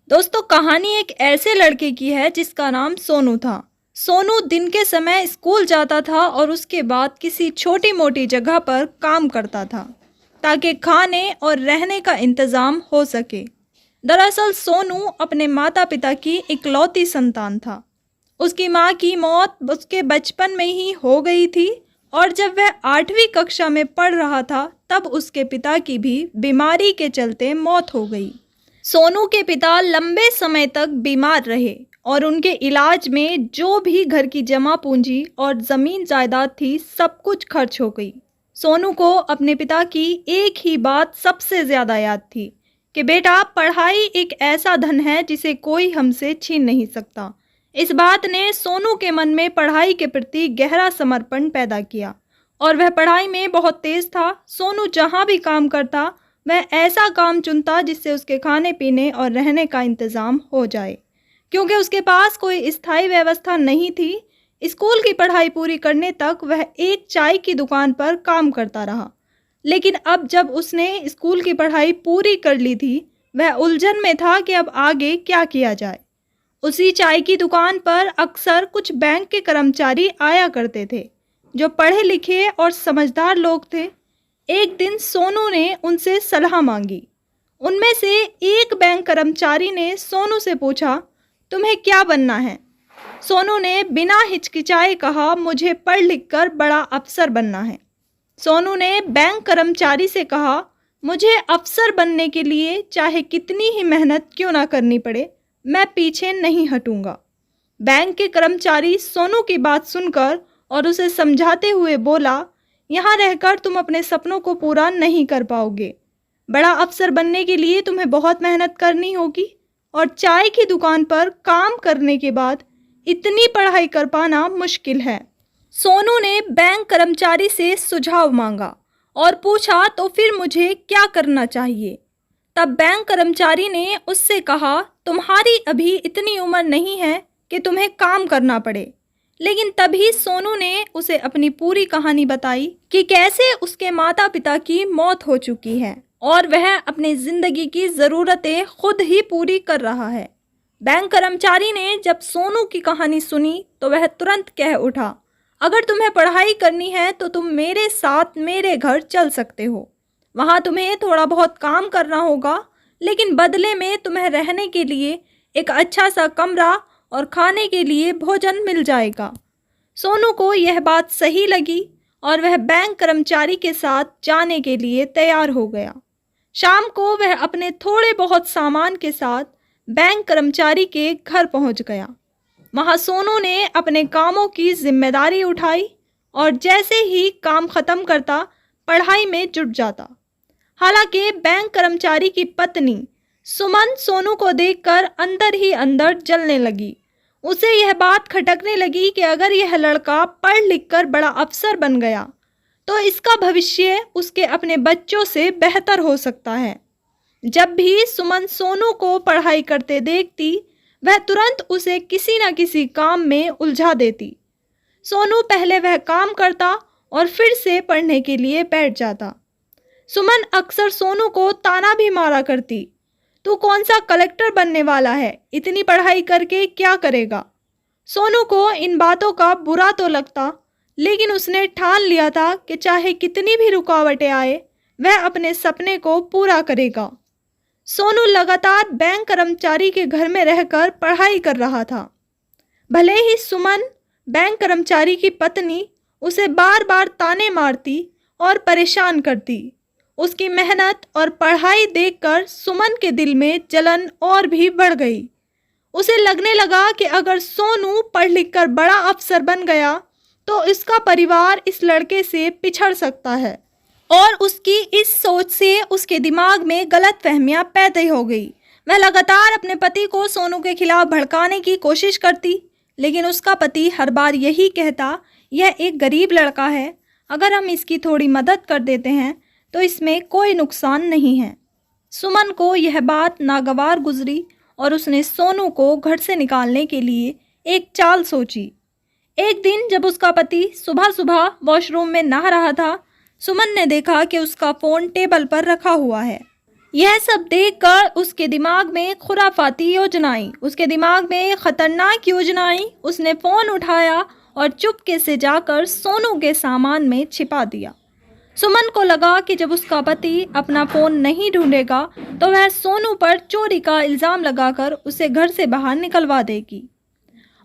दोस्तों, कहानी एक ऐसे लड़के की है जिसका नाम सोनू था। सोनू दिन के समय स्कूल जाता था और उसके बाद किसी छोटी मोटी जगह पर काम करता था ताकि खाने और रहने का इंतज़ाम हो सके। दरअसल सोनू अपने माता पिता की इकलौती संतान था। उसकी माँ की मौत उसके बचपन में ही हो गई थी और जब वह 8वीं कक्षा में पढ़ रहा था तब उसके पिता की भी बीमारी के चलते मौत हो गई। सोनू के पिता लंबे समय तक बीमार रहे और उनके इलाज में जो भी घर की जमा पूंजी और ज़मीन जायदाद थी सब कुछ खर्च हो गई। सोनू को अपने पिता की एक ही बात सबसे ज़्यादा याद थी कि बेटा, पढ़ाई एक ऐसा धन है जिसे कोई हमसे छीन नहीं सकता। इस बात ने सोनू के मन में पढ़ाई के प्रति गहरा समर्पण पैदा किया और वह पढ़ाई में बहुत तेज था। सोनू जहाँ भी काम करता वह ऐसा काम चुनता जिससे उसके खाने पीने और रहने का इंतज़ाम हो जाए। क्योंकि उसके पास कोई स्थायी व्यवस्था नहीं थी, स्कूल की पढ़ाई पूरी करने तक वह एक चाय की दुकान पर काम करता रहा। लेकिन अब जब उसने स्कूल की पढ़ाई पूरी कर ली थी, वह उलझन में था कि अब आगे क्या किया जाए। उसी चाय की दुकान पर अक्सर कुछ बैंक के कर्मचारी आया करते थे, जो पढ़े लिखे और समझदार लोग थे। एक दिन सोनू ने उनसे सलाह मांगी। उनमें से एक बैंक कर्मचारी ने सोनू से पूछा, तुम्हें क्या बनना है? सोनू ने बिना हिचकिचाए कहा, मुझे पढ़ लिख कर बड़ा अफसर बनना है। सोनू ने बैंक कर्मचारी से कहा, मुझे अफसर बनने के लिए चाहे कितनी ही मेहनत क्यों ना करनी पड़े, मैं पीछे नहीं हटूंगा। बैंक के कर्मचारी सोनू की बात सुनकर और उसे समझाते हुए बोला, यहाँ रहकर तुम अपने सपनों को पूरा नहीं कर पाओगे। बड़ा अफसर बनने के लिए तुम्हें बहुत मेहनत करनी होगी और चाय की दुकान पर काम करने के बाद इतनी पढ़ाई कर पाना मुश्किल है। सोनू ने बैंक कर्मचारी से सुझाव मांगा और पूछा, तो फिर मुझे क्या करना चाहिए? तब बैंक कर्मचारी ने उससे कहा, तुम्हारी अभी इतनी उम्र नहीं है कि तुम्हें काम करना पड़े। लेकिन तभी सोनू ने उसे अपनी पूरी कहानी बताई कि कैसे उसके माता पिता की मौत हो चुकी है और वह अपनी ज़िंदगी की ज़रूरतें खुद ही पूरी कर रहा है। बैंक कर्मचारी ने जब सोनू की कहानी सुनी तो वह तुरंत कह उठा, अगर तुम्हें पढ़ाई करनी है तो तुम मेरे साथ मेरे घर चल सकते हो। वहाँ तुम्हें थोड़ा बहुत काम करना होगा, लेकिन बदले में तुम्हें रहने के लिए एक अच्छा सा कमरा और खाने के लिए भोजन मिल जाएगा। सोनू को यह बात सही लगी और वह बैंक कर्मचारी के साथ जाने के लिए तैयार हो गया। शाम को वह अपने थोड़े बहुत सामान के साथ बैंक कर्मचारी के घर पहुंच गया। वहां सोनू ने अपने कामों की जिम्मेदारी उठाई और जैसे ही काम खत्म करता पढ़ाई में जुट जाता। हालांकि बैंक कर्मचारी की पत्नी सुमन सोनू को देखकर अंदर ही अंदर जलने लगी। उसे यह बात खटकने लगी कि अगर यह लड़का पढ़ लिख कर बड़ा अफसर बन गया तो इसका भविष्य उसके अपने बच्चों से बेहतर हो सकता है। जब भी सुमन सोनू को पढ़ाई करते देखती वह तुरंत उसे किसी न किसी काम में उलझा देती। सोनू पहले वह काम करता और फिर से पढ़ने के लिए बैठ जाता। सुमन अक्सर सोनू को ताना भी मारा करती, तू कौन सा कलेक्टर बनने वाला है, इतनी पढ़ाई करके क्या करेगा? सोनू को इन बातों का बुरा तो लगता, लेकिन उसने ठान लिया था कि चाहे कितनी भी रुकावटें आए वह अपने सपने को पूरा करेगा। सोनू लगातार बैंक कर्मचारी के घर में रहकर पढ़ाई कर रहा था। भले ही सुमन बैंक कर्मचारी की पत्नी उसे बार बार ताने मारती और परेशान करती, उसकी मेहनत और पढ़ाई देखकर सुमन के दिल में जलन और भी बढ़ गई। उसे लगने लगा कि अगर सोनू पढ़ लिख कर बड़ा अफसर बन गया तो इसका परिवार इस लड़के से पिछड़ सकता है और उसकी इस सोच से उसके दिमाग में गलतफहमियां पैदा हो गई। वह लगातार अपने पति को सोनू के खिलाफ भड़काने की कोशिश करती, लेकिन उसका पति हर बार यही कहता, यह एक गरीब लड़का है, अगर हम इसकी थोड़ी मदद कर देते हैं तो इसमें कोई नुकसान नहीं है। सुमन को यह बात नागवार गुजरी और उसने सोनू को घर से निकालने के लिए एक चाल सोची। एक दिन जब उसका पति सुबह सुबह वॉशरूम में नहा रहा था, सुमन ने देखा कि उसका फ़ोन टेबल पर रखा हुआ है। यह सब देखकर उसके दिमाग में खुराफाती योजनाएं, उसके दिमाग में खतरनाक योजनाएं। उसने फ़ोन उठाया और चुपके से जाकर सोनू के सामान में छिपा दिया। सुमन को लगा कि जब उसका पति अपना फ़ोन नहीं ढूंढेगा तो वह सोनू पर चोरी का इल्ज़ाम लगाकर उसे घर से बाहर निकलवा देगी।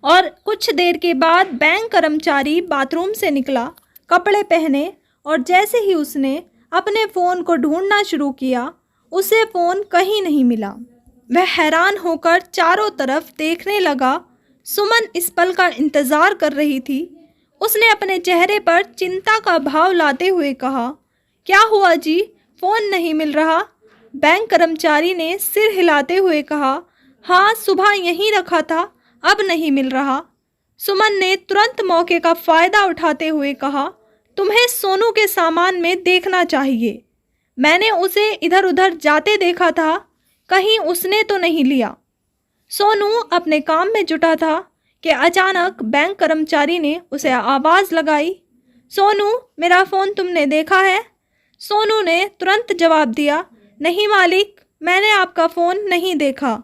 और कुछ देर के बाद बैंक कर्मचारी बाथरूम से निकला, कपड़े पहने, और जैसे ही उसने अपने फ़ोन को ढूंढना शुरू किया, उसे फ़ोन कहीं नहीं मिला। वह हैरान होकर चारों तरफ देखने लगा। सुमन इस पल का इंतज़ार कर रही थी। उसने अपने चेहरे पर चिंता का भाव लाते हुए कहा, क्या हुआ जी, फ़ोन नहीं मिल रहा? बैंक कर्मचारी ने सिर हिलाते हुए कहा, हाँ, सुबह यहीं रखा था, अब नहीं मिल रहा। सुमन ने तुरंत मौके का फ़ायदा उठाते हुए कहा, तुम्हें सोनू के सामान में देखना चाहिए। मैंने उसे इधर उधर जाते देखा था, कहीं उसने तो नहीं लिया। सोनू अपने काम में जुटा था कि अचानक बैंक कर्मचारी ने उसे आवाज़ लगाई, सोनू, मेरा फ़ोन तुमने देखा है? सोनू ने तुरंत जवाब दिया, नहीं मालिक, मैंने आपका फ़ोन नहीं देखा।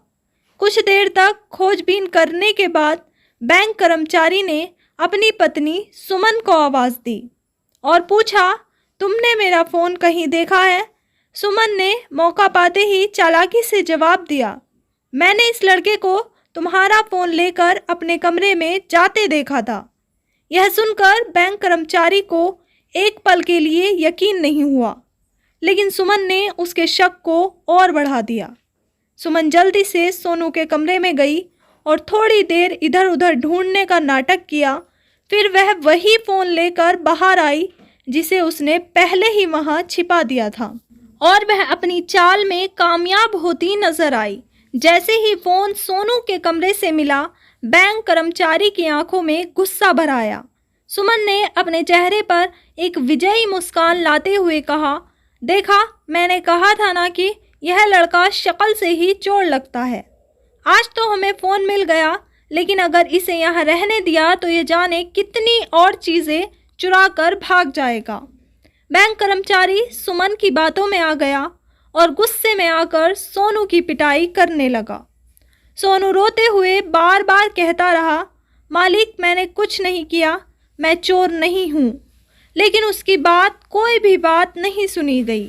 कुछ देर तक खोजबीन करने के बाद बैंक कर्मचारी ने अपनी पत्नी सुमन को आवाज़ दी और पूछा, तुमने मेरा फ़ोन कहीं देखा है? सुमन ने मौका पाते ही चालाकी से जवाब दिया, मैंने इस लड़के को तुम्हारा फ़ोन लेकर अपने कमरे में जाते देखा था। यह सुनकर बैंक कर्मचारी को एक पल के लिए यकीन नहीं हुआ, लेकिन सुमन ने उसके शक को और बढ़ा दिया। सुमन जल्दी से सोनू के कमरे में गई और थोड़ी देर इधर उधर ढूंढने का नाटक किया। फिर वह वही फ़ोन लेकर बाहर आई जिसे उसने पहले ही वहाँ छिपा दिया था, और वह अपनी चाल में कामयाब होती नजर आई। जैसे ही फ़ोन सोनू के कमरे से मिला, बैंक कर्मचारी की आंखों में गुस्सा भर आया। सुमन ने अपने चेहरे पर एक विजयी मुस्कान लाते हुए कहा, देखा, मैंने कहा था ना कि यह लड़का शक्ल से ही चोर लगता है। आज तो हमें फ़ोन मिल गया, लेकिन अगर इसे यहाँ रहने दिया तो ये जाने कितनी और चीज़ें चुरा कर भाग जाएगा। बैंक कर्मचारी सुमन की बातों में आ गया और गुस्से में आकर सोनू की पिटाई करने लगा। सोनू रोते हुए बार बार कहता रहा, मालिक, मैंने कुछ नहीं किया, मैं चोर नहीं हूँ। लेकिन उसकी कोई भी बात नहीं सुनी गई।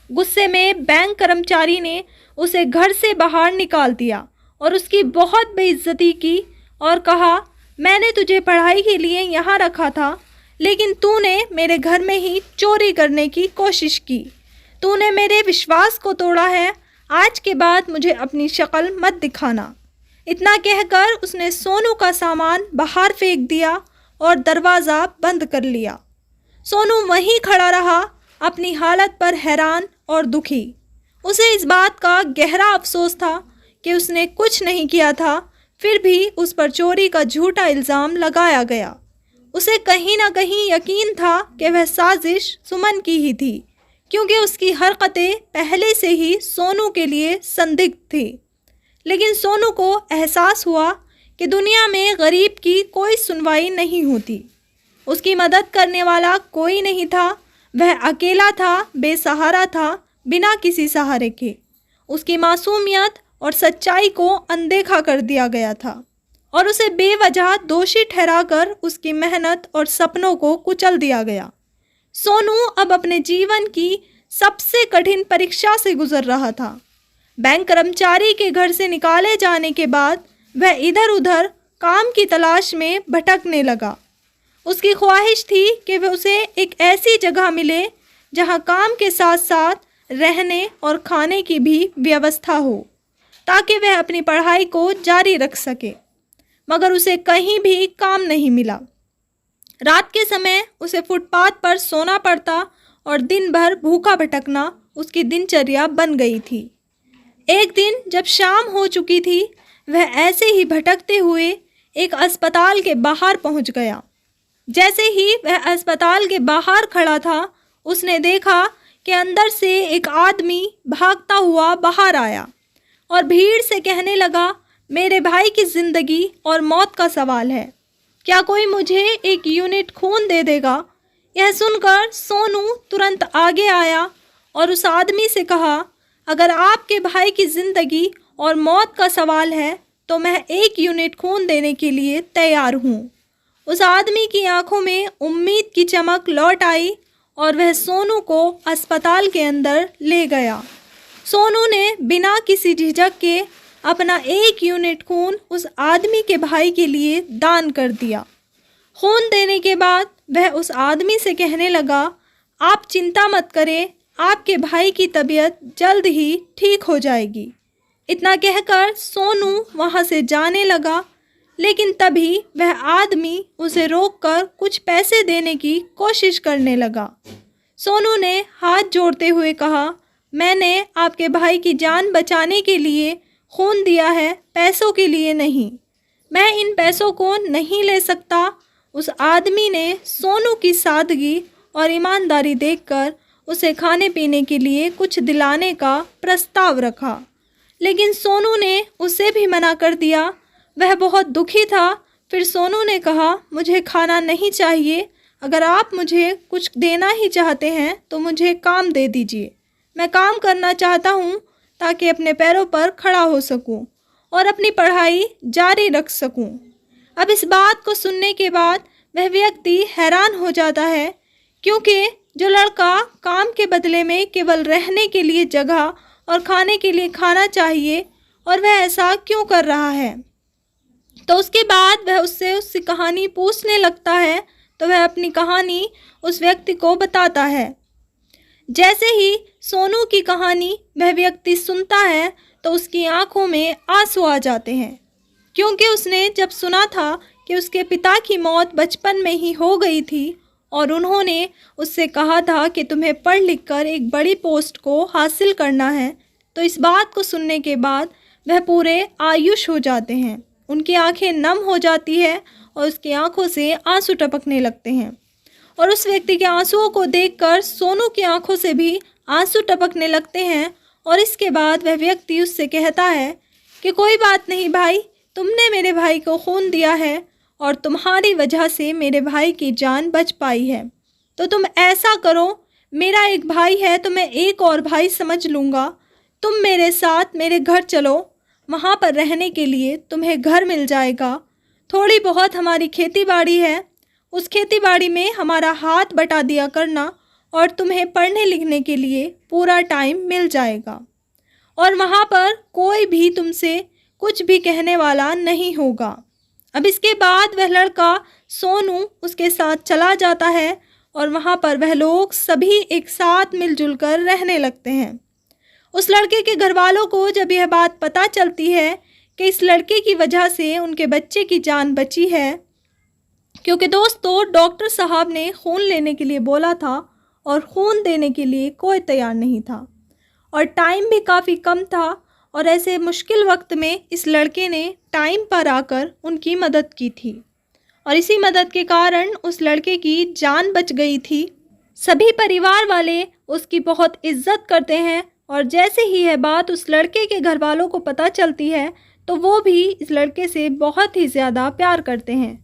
गुस्से में बैंक कर्मचारी ने उसे घर से बाहर निकाल दिया और उसकी बहुत बेइज्जती की और कहा, मैंने तुझे पढ़ाई के लिए यहाँ रखा था, लेकिन तूने मेरे घर में ही चोरी करने की कोशिश की। तूने मेरे विश्वास को तोड़ा है। आज के बाद मुझे अपनी शक्ल मत दिखाना। इतना कहकर उसने सोनू का सामान बाहर फेंक दिया और दरवाज़ा बंद कर लिया। सोनू वहीं खड़ा रहा, अपनी हालत पर हैरान और दुखी। उसे इस बात का गहरा अफसोस था कि उसने कुछ नहीं किया था, फिर भी उस पर चोरी का झूठा इल्ज़ाम लगाया गया। उसे कहीं ना कहीं यकीन था कि वह साजिश सुमन की ही थी, क्योंकि उसकी हरकतें पहले से ही सोनू के लिए संदिग्ध थी। लेकिन सोनू को एहसास हुआ कि दुनिया में गरीब की कोई सुनवाई नहीं होती। उसकी मदद करने वाला कोई नहीं था। वह अकेला था, बेसहारा था, बिना किसी सहारे के। उसकी मासूमियत और सच्चाई को अनदेखा कर दिया गया था और उसे बेवजह दोषी ठहराकर उसकी मेहनत और सपनों को कुचल दिया गया। सोनू अब अपने जीवन की सबसे कठिन परीक्षा से गुजर रहा था। बैंक कर्मचारी के घर से निकाले जाने के बाद वह इधर उधर काम की तलाश में भटकने लगा। उसकी ख्वाहिश थी कि वह उसे एक ऐसी जगह मिले जहां काम के साथ साथ रहने और खाने की भी व्यवस्था हो, ताकि वह अपनी पढ़ाई को जारी रख सके। मगर उसे कहीं भी काम नहीं मिला। रात के समय उसे फुटपाथ पर सोना पड़ता और दिन भर भूखा भटकना उसकी दिनचर्या बन गई थी। एक दिन जब शाम हो चुकी थी, वह ऐसे ही भटकते हुए एक अस्पताल के बाहर पहुंच गया। जैसे ही वह अस्पताल के बाहर खड़ा था, उसने देखा कि अंदर से एक आदमी भागता हुआ बाहर आया और भीड़ से कहने लगा, मेरे भाई की ज़िंदगी और मौत का सवाल है, क्या कोई मुझे एक यूनिट खून दे देगा? यह सुनकर सोनू तुरंत आगे आया और उस आदमी से कहा, अगर आपके भाई की ज़िंदगी और मौत का सवाल है तो मैं 1 यूनिट खून देने के लिए तैयार हूँ। उस आदमी की आंखों में उम्मीद की चमक लौट आई और वह सोनू को अस्पताल के अंदर ले गया। सोनू ने बिना किसी झिझक के अपना 1 यूनिट खून उस आदमी के भाई के लिए दान कर दिया। खून देने के बाद वह उस आदमी से कहने लगा, आप चिंता मत करें, आपके भाई की तबीयत जल्द ही ठीक हो जाएगी। इतना कहकर सोनू वहाँ से जाने लगा, लेकिन तभी वह आदमी उसे रोककर कुछ पैसे देने की कोशिश करने लगा। सोनू ने हाथ जोड़ते हुए कहा, मैंने आपके भाई की जान बचाने के लिए खून दिया है, पैसों के लिए नहीं। मैं इन पैसों को नहीं ले सकता। उस आदमी ने सोनू की सादगी और ईमानदारी देखकर उसे खाने पीने के लिए कुछ दिलाने का प्रस्ताव रखा, लेकिन सोनू ने उसे भी मना कर दिया। वह बहुत दुखी था। फिर सोनू ने कहा, मुझे खाना नहीं चाहिए, अगर आप मुझे कुछ देना ही चाहते हैं तो मुझे काम दे दीजिए। मैं काम करना चाहता हूँ ताकि अपने पैरों पर खड़ा हो सकूँ और अपनी पढ़ाई जारी रख सकूँ। अब इस बात को सुनने के बाद वह व्यक्ति हैरान हो जाता है, क्योंकि जो लड़का काम के बदले में केवल रहने के लिए जगह और खाने के लिए खाना चाहिए, और वह ऐसा क्यों कर रहा है। तो उसके बाद वह उससे कहानी पूछने लगता है, तो वह अपनी कहानी उस व्यक्ति को बताता है। जैसे ही सोनू की कहानी वह व्यक्ति सुनता है तो उसकी आंखों में आंसू आ जाते हैं, क्योंकि उसने जब सुना था कि उसके पिता की मौत बचपन में ही हो गई थी और उन्होंने उससे कहा था कि तुम्हें पढ़ लिख कर एक बड़ी पोस्ट को हासिल करना है, तो इस बात को सुनने के बाद वह पूरे आयुष हो जाते हैं। उनकी आंखें नम हो जाती है और उसकी आंखों से आंसू टपकने लगते हैं, और उस व्यक्ति के आंसुओं को देखकर सोनू की आंखों से भी आंसू टपकने लगते हैं। और इसके बाद वह व्यक्ति उससे कहता है कि कोई बात नहीं भाई, तुमने मेरे भाई को खून दिया है और तुम्हारी वजह से मेरे भाई की जान बच पाई है। तो तुम ऐसा करो, मेरा एक भाई है तो मैं एक और भाई समझ लूँगा। तुम मेरे साथ मेरे घर चलो, वहाँ पर रहने के लिए तुम्हें घर मिल जाएगा। थोड़ी बहुत हमारी खेती बाड़ी है, उस खेती बाड़ी में हमारा हाथ बटा दिया करना और तुम्हें पढ़ने लिखने के लिए पूरा टाइम मिल जाएगा, और वहाँ पर कोई भी तुमसे कुछ भी कहने वाला नहीं होगा। अब इसके बाद वह लड़का सोनू उसके साथ चला जाता है और वहाँ पर वह लोग सभी एक साथ मिलजुल कर रहने लगते हैं। उस लड़के के घर वालों को जब यह बात पता चलती है कि इस लड़के की वजह से उनके बच्चे की जान बची है, क्योंकि दोस्तों डॉक्टर साहब ने खून लेने के लिए बोला था और खून देने के लिए कोई तैयार नहीं था, और टाइम भी काफ़ी कम था, और ऐसे मुश्किल वक्त में इस लड़के ने टाइम पर आकर उनकी मदद की थी, और इसी मदद के कारण उस लड़के की जान बच गई थी। सभी परिवार वाले उसकी बहुत इज्जत करते हैं, और जैसे ही यह बात उस लड़के के घर वालों को पता चलती है तो वो भी इस लड़के से बहुत ही ज़्यादा प्यार करते हैं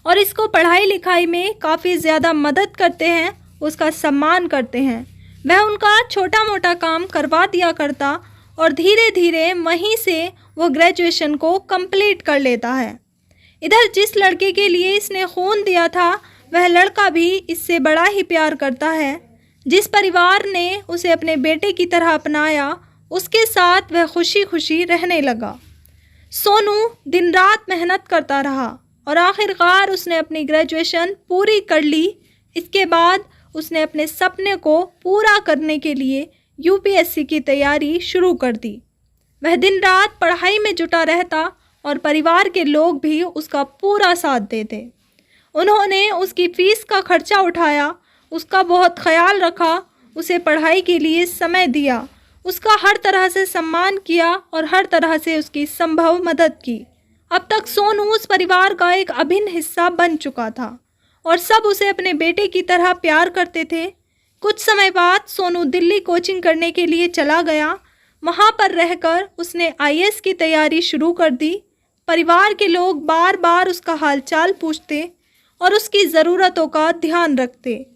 और इसको पढ़ाई लिखाई में काफ़ी ज़्यादा मदद करते हैं, उसका सम्मान करते हैं। वह उनका छोटा मोटा काम करवा दिया करता और धीरे धीरे वहीं से वो ग्रेजुएशन को कंप्लीट कर लेता है। इधर जिस लड़के के लिए इसने खून दिया था वह लड़का भी इससे बड़ा ही प्यार करता है। जिस परिवार ने उसे अपने बेटे की तरह अपनाया उसके साथ वह खुशी खुशी रहने लगा। सोनू दिन रात मेहनत करता रहा और आखिरकार उसने अपनी ग्रेजुएशन पूरी कर ली। इसके बाद उसने अपने सपने को पूरा करने के लिए यूपीएससी की तैयारी शुरू कर दी। वह दिन रात पढ़ाई में जुटा रहता और परिवार के लोग भी उसका पूरा साथ देते। उन्होंने उसकी फ़ीस का खर्चा उठाया, उसका बहुत ख्याल रखा, उसे पढ़ाई के लिए समय दिया, उसका हर तरह से सम्मान किया और हर तरह से उसकी संभव मदद की। अब तक सोनू उस परिवार का एक अभिन्न हिस्सा बन चुका था और सब उसे अपने बेटे की तरह प्यार करते थे। कुछ समय बाद सोनू दिल्ली कोचिंग करने के लिए चला गया। वहाँ पर रहकर उसने आईएएस की तैयारी शुरू कर दी। परिवार के लोग बार बार उसका हालचाल पूछते और उसकी ज़रूरतों का ध्यान रखते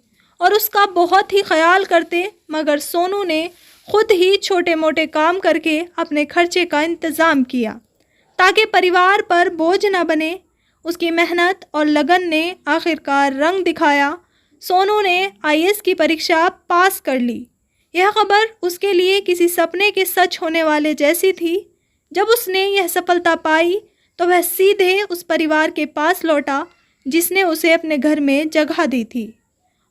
और उसका बहुत ही ख्याल करते, मगर सोनू ने खुद ही छोटे मोटे काम करके अपने खर्चे का इंतज़ाम किया ताकि परिवार पर बोझ न बने। उसकी मेहनत और लगन ने आखिरकार रंग दिखाया। सोनू ने आईएएस की परीक्षा पास कर ली। यह खबर उसके लिए किसी सपने के सच होने वाले जैसी थी। जब उसने यह सफलता पाई तो वह सीधे उस परिवार के पास लौटा जिसने उसे अपने घर में जगह दी थी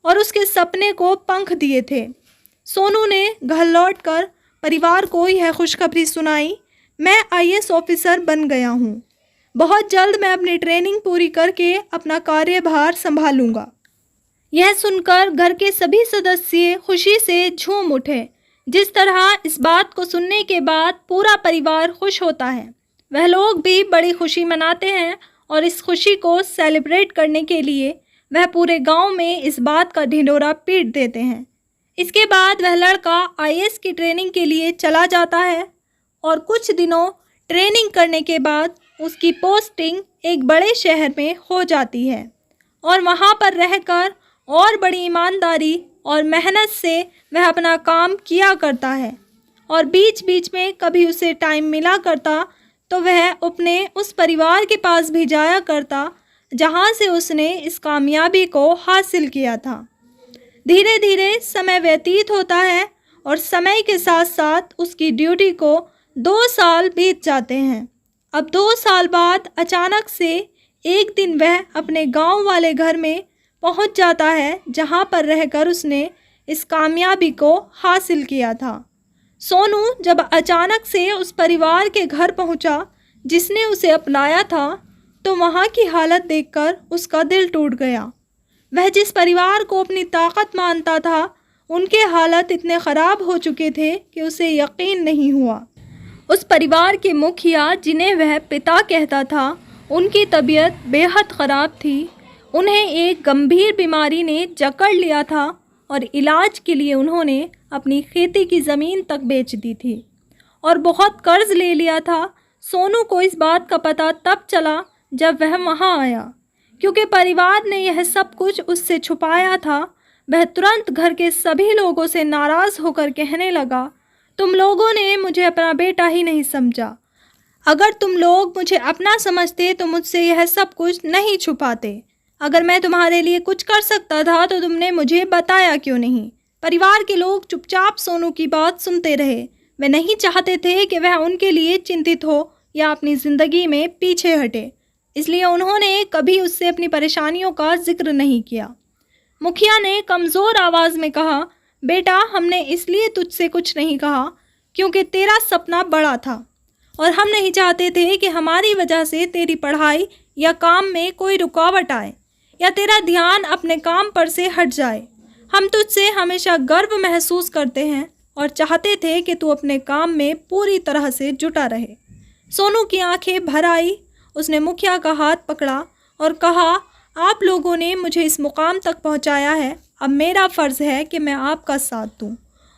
और उसके सपने को पंख दिए थे। सोनू ने घर लौटकर परिवार को यह खुशखबरी सुनाई, मैं आईएएस ऑफिसर बन गया हूँ। बहुत जल्द मैं अपनी ट्रेनिंग पूरी करके अपना कार्यभार संभालूंगा। यह सुनकर घर के सभी सदस्य खुशी से झूम उठे। जिस तरह इस बात को सुनने के बाद पूरा परिवार खुश होता है, वह लोग भी बड़ी खुशी मनाते हैं और इस खुशी को सेलिब्रेट करने के लिए वह पूरे गांव में इस बात का ढिंढोरा पीट देते हैं। इसके बाद वह लड़का आईएएस की ट्रेनिंग के लिए चला जाता है और कुछ दिनों ट्रेनिंग करने के बाद उसकी पोस्टिंग एक बड़े शहर में हो जाती है और वहां पर रहकर और बड़ी ईमानदारी और मेहनत से वह अपना काम किया करता है। और बीच बीच में कभी उसे टाइम मिला करता तो वह अपने उस परिवार के पास भी जाया करता जहां से उसने इस कामयाबी को हासिल किया था। धीरे धीरे समय व्यतीत होता है और समय के साथ साथ उसकी ड्यूटी को 2 साल बीत जाते हैं। अब 2 साल बाद अचानक से एक दिन वह अपने गांव वाले घर में पहुंच जाता है जहां पर रहकर उसने इस कामयाबी को हासिल किया था। सोनू जब अचानक से उस परिवार के घर पहुंचा जिसने उसे अपनाया था तो वहां की हालत देखकर उसका दिल टूट गया। वह जिस परिवार को अपनी ताकत मानता था उनके हालत इतने ख़राब हो चुके थे कि उसे यकीन नहीं हुआ। उस परिवार के मुखिया जिन्हें वह पिता कहता था, उनकी तबीयत बेहद ख़राब थी। उन्हें एक गंभीर बीमारी ने जकड़ लिया था और इलाज के लिए उन्होंने अपनी खेती की ज़मीन तक बेच दी थी और बहुत कर्ज ले लिया था। सोनू को इस बात का पता तब चला जब वह वहाँ आया। क्योंकि परिवार ने यह सब कुछ उससे छुपाया था, वह तुरंत घर के सभी लोगों से नाराज़ होकर कहने लगा, तुम लोगों ने मुझे अपना बेटा ही नहीं समझा। अगर तुम लोग मुझे अपना समझते तो मुझसे यह सब कुछ नहीं छुपाते। अगर मैं तुम्हारे लिए कुछ कर सकता था तो तुमने मुझे बताया क्यों नहीं। परिवार के लोग चुपचाप सोनू की बात सुनते रहे। वे नहीं चाहते थे कि वह उनके लिए चिंतित हो या अपनी ज़िंदगी में पीछे हटे, इसलिए उन्होंने कभी उससे अपनी परेशानियों का जिक्र नहीं किया। मुखिया ने कमज़ोर आवाज़ में कहा, बेटा, हमने इसलिए तुझसे कुछ नहीं कहा क्योंकि तेरा सपना बड़ा था और हम नहीं चाहते थे कि हमारी वजह से तेरी पढ़ाई या काम में कोई रुकावट आए या तेरा ध्यान अपने काम पर से हट जाए। हम तुझसे हमेशा गर्व महसूस करते हैं और चाहते थे कि तू अपने काम में पूरी तरह से जुटा रहे। सोनू की आंखें भर आई। उसने मुखिया का हाथ पकड़ा और कहा, आप लोगों ने मुझे इस मुकाम तक पहुंचाया है, अब मेरा फ़र्ज़ है कि मैं आपका साथ दूं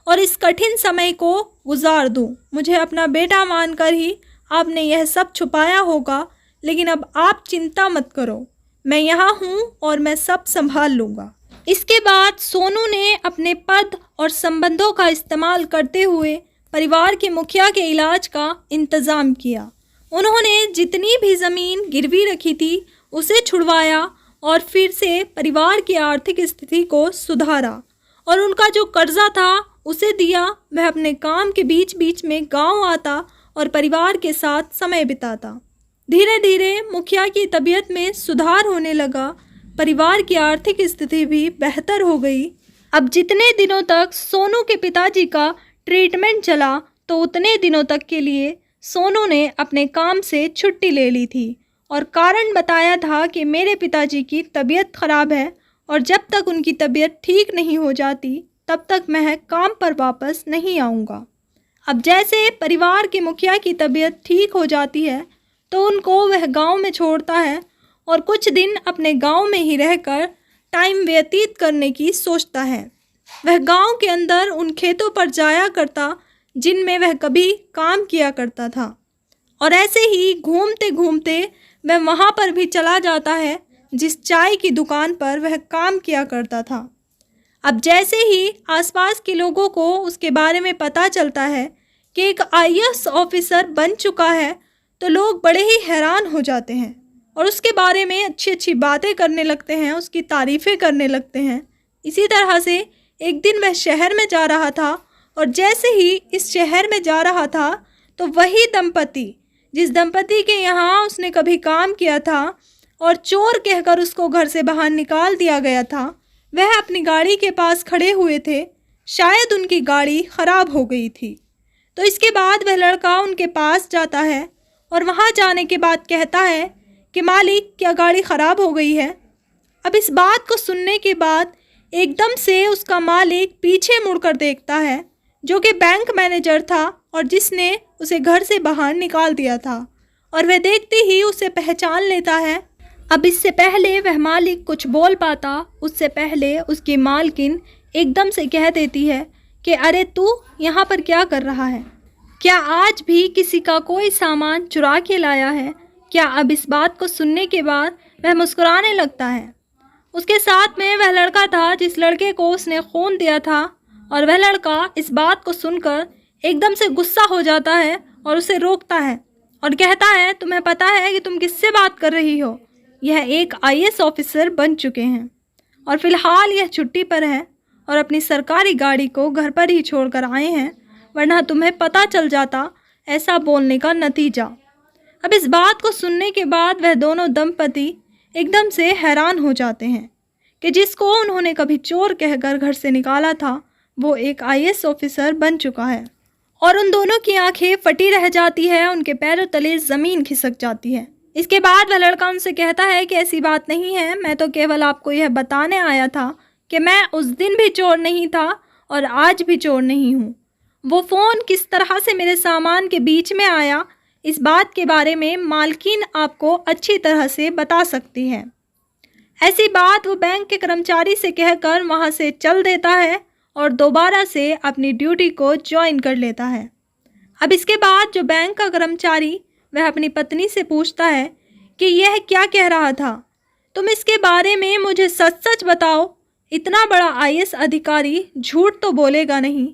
और इस कठिन समय को गुजार दूं। मुझे अपना बेटा मानकर ही आपने यह सब छुपाया होगा, लेकिन अब आप चिंता मत करो, मैं यहाँ हूँ और मैं सब संभाल लूँगा। इसके बाद सोनू ने अपने पद और संबंधों का इस्तेमाल करते हुए परिवार के मुखिया के इलाज का इंतज़ाम किया। उन्होंने जितनी भी ज़मीन गिरवी रखी थी उसे छुड़वाया और फिर से परिवार की आर्थिक स्थिति को सुधारा और उनका जो कर्जा था उसे दिया। वह अपने काम के बीच बीच में गांव आता और परिवार के साथ समय बिताता। धीरे धीरे मुखिया की तबीयत में सुधार होने लगा। परिवार की आर्थिक स्थिति भी बेहतर हो गई। अब जितने दिनों तक सोनू के पिताजी का ट्रीटमेंट चला तो उतने दिनों तक के लिए सोनू ने अपने काम से छुट्टी ले ली थी और कारण बताया था कि मेरे पिताजी की तबीयत ख़राब है और जब तक उनकी तबीयत ठीक नहीं हो जाती तब तक मैं काम पर वापस नहीं आऊँगा। अब जैसे परिवार के मुखिया की तबीयत ठीक हो जाती है तो उनको वह गांव में छोड़ता है और कुछ दिन अपने गांव में ही रहकर टाइम व्यतीत करने की सोचता है। वह गांव के अंदर उन खेतों पर जाया करता जिनमें वह कभी काम किया करता था और ऐसे ही घूमते घूमते वह वहाँ पर भी चला जाता है जिस चाय की दुकान पर वह काम किया करता था। अब जैसे ही आसपास के लोगों को उसके बारे में पता चलता है कि एक आईएएस ऑफिसर बन चुका है, तो लोग बड़े ही हैरान हो जाते हैं और उसके बारे में अच्छी अच्छी बातें करने लगते हैं, उसकी तारीफ़ें करने लगते हैं। इसी तरह से एक दिन वह शहर में जा रहा था और जैसे ही इस शहर में जा रहा था तो वही दंपति, जिस दंपति के यहाँ उसने कभी काम किया था और चोर कहकर उसको घर से बाहर निकाल दिया गया था, वह अपनी गाड़ी के पास खड़े हुए थे। शायद उनकी गाड़ी ख़राब हो गई थी। तो इसके बाद वह लड़का उनके पास जाता है और वहाँ जाने के बाद कहता है कि मालिक, क्या गाड़ी ख़राब हो गई है? अब इस बात को सुनने के बाद एकदम से उसका मालिक पीछे मुड़कर देखता है, जो कि बैंक मैनेजर था और जिसने उसे घर से बाहर निकाल दिया था, और वह देखते ही उसे पहचान लेता है। अब इससे पहले वह मालिक कुछ बोल पाता, उससे पहले उसकी मालकिन एकदम से कह देती है कि अरे तू यहाँ पर क्या कर रहा है? क्या आज भी किसी का कोई सामान चुरा के लाया है क्या? अब इस बात को सुनने के बाद वह मुस्कुराने लगता है। उसके साथ में वह लड़का था जिस लड़के को उसने खून दिया था, और वह लड़का इस बात को सुनकर एकदम से गुस्सा हो जाता है और उसे रोकता है और कहता है, तुम्हें पता है कि तुम किससे बात कर रही हो? यह एक आईएएस ऑफिसर बन चुके हैं और फ़िलहाल यह छुट्टी पर है और अपनी सरकारी गाड़ी को घर पर ही छोड़कर आए हैं, वरना तुम्हें पता चल जाता ऐसा बोलने का नतीजा। अब इस बात को सुनने के बाद वह दोनों दंपति एकदम से हैरान हो जाते हैं कि जिसको उन्होंने कभी चोर कहकर घर से निकाला था, वो एक आईएएस ऑफिसर बन चुका है। और उन दोनों की आंखें फटी रह जाती है, उनके पैरों तले ज़मीन खिसक जाती है। इसके बाद वह लड़का उनसे कहता है कि ऐसी बात नहीं है, मैं तो केवल आपको यह बताने आया था कि मैं उस दिन भी चोर नहीं था और आज भी चोर नहीं हूँ। वो फ़ोन किस तरह से मेरे सामान के बीच में आया, इस बात के बारे में मालकिन आपको अच्छी तरह से बता सकती है। ऐसी बात वो बैंक के कर्मचारी से कहकर वहाँ से चल देता है और दोबारा से अपनी ड्यूटी को ज्वाइन कर लेता है। अब इसके बाद जो बैंक का कर्मचारी वह अपनी पत्नी से पूछता है कि यह क्या कह रहा था, तुम इसके बारे में मुझे सच सच बताओ, इतना बड़ा आईएएस अधिकारी झूठ तो बोलेगा नहीं।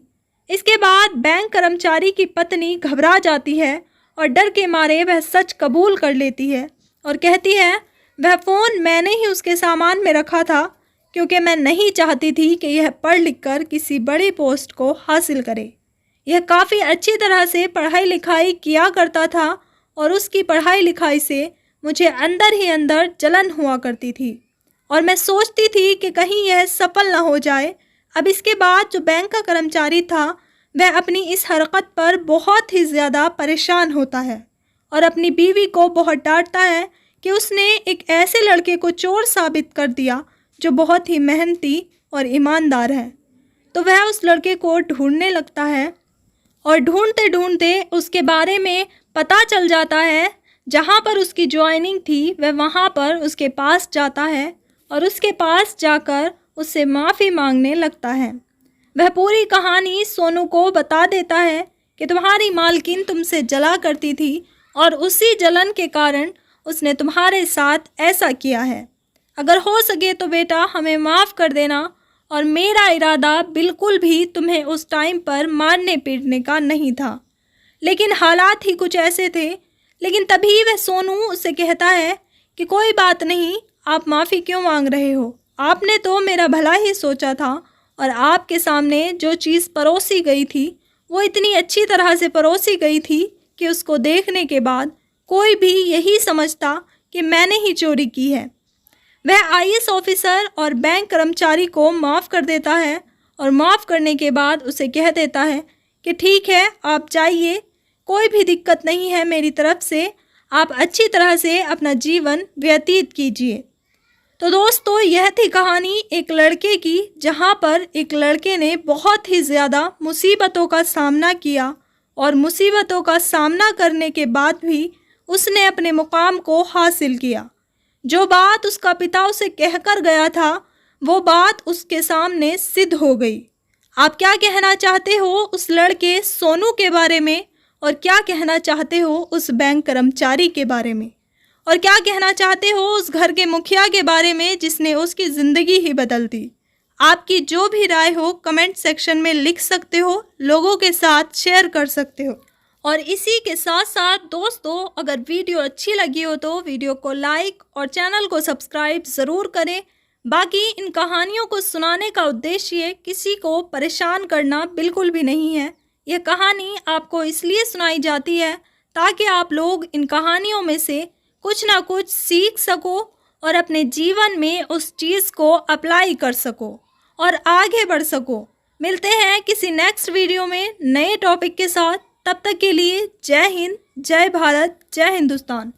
इसके बाद बैंक कर्मचारी की पत्नी घबरा जाती है और डर के मारे वह सच कबूल कर लेती है और कहती है, वह फ़ोन मैंने ही उसके सामान में रखा था क्योंकि मैं नहीं चाहती थी कि यह पढ़ लिख कर किसी बड़ी पोस्ट को हासिल करे। यह काफ़ी अच्छी तरह से पढ़ाई लिखाई किया करता था और उसकी पढ़ाई लिखाई से मुझे अंदर ही अंदर जलन हुआ करती थी और मैं सोचती थी कि कहीं यह सफल ना हो जाए। अब इसके बाद जो बैंक का कर्मचारी था वह अपनी इस हरकत पर बहुत ही ज़्यादा परेशान होता है और अपनी बीवी को बहुत डांटता है कि उसने एक ऐसे लड़के को चोर साबित कर दिया जो बहुत ही मेहनती और ईमानदार है। तो वह उस लड़के को ढूंढने लगता है और ढूंढते ढूंढते उसके बारे में पता चल जाता है। जहाँ पर उसकी ज्वाइनिंग थी वह वहाँ पर उसके पास जाता है और उसके पास जाकर उससे माफ़ी मांगने लगता है। वह पूरी कहानी सोनू को बता देता है कि तुम्हारी मालकिन तुमसे जला करती थी और उसी जलन के कारण उसने तुम्हारे साथ ऐसा किया है। अगर हो सके तो बेटा हमें माफ़ कर देना, और मेरा इरादा बिल्कुल भी तुम्हें उस टाइम पर मारने पीटने का नहीं था, लेकिन हालात ही कुछ ऐसे थे। लेकिन तभी वह सोनू उसे कहता है कि कोई बात नहीं, आप माफ़ी क्यों मांग रहे हो? आपने तो मेरा भला ही सोचा था और आपके सामने जो चीज़ परोसी गई थी वो इतनी अच्छी तरह से परोसी गई थी कि उसको देखने के बाद कोई भी यही समझता कि मैंने ही चोरी की है। वह आईएएस ऑफिसर और बैंक कर्मचारी को माफ़ कर देता है और माफ़ करने के बाद उसे कह देता है कि ठीक है, आप जाइए, कोई भी दिक्कत नहीं है मेरी तरफ से, आप अच्छी तरह से अपना जीवन व्यतीत कीजिए। तो दोस्तों, यह थी कहानी एक लड़के की, जहाँ पर एक लड़के ने बहुत ही ज़्यादा मुसीबतों का सामना किया और मुसीबतों का सामना करने के बाद भी उसने अपने मुकाम को हासिल किया। जो बात उसका पिता उसे कहकर गया था वो बात उसके सामने सिद्ध हो गई। आप क्या कहना चाहते हो उस लड़के सोनू के बारे में, और क्या कहना चाहते हो उस बैंक कर्मचारी के बारे में, और क्या कहना चाहते हो उस घर के मुखिया के बारे में जिसने उसकी ज़िंदगी ही बदल दी? आपकी जो भी राय हो कमेंट सेक्शन में लिख सकते हो, लोगों के साथ शेयर कर सकते हो। और इसी के साथ साथ दोस्तों, अगर वीडियो अच्छी लगी हो तो वीडियो को लाइक और चैनल को सब्सक्राइब ज़रूर करें। बाकी इन कहानियों को सुनाने का उद्देश्य किसी को परेशान करना बिल्कुल भी नहीं है। यह कहानी आपको इसलिए सुनाई जाती है ताकि आप लोग इन कहानियों में से कुछ ना कुछ सीख सको और अपने जीवन में उस चीज़ को अप्लाई कर सको और आगे बढ़ सको। मिलते हैं किसी नेक्स्ट वीडियो में नए टॉपिक के साथ। तब तक के लिए जय हिंद, जय भारत, जय हिंदुस्तान।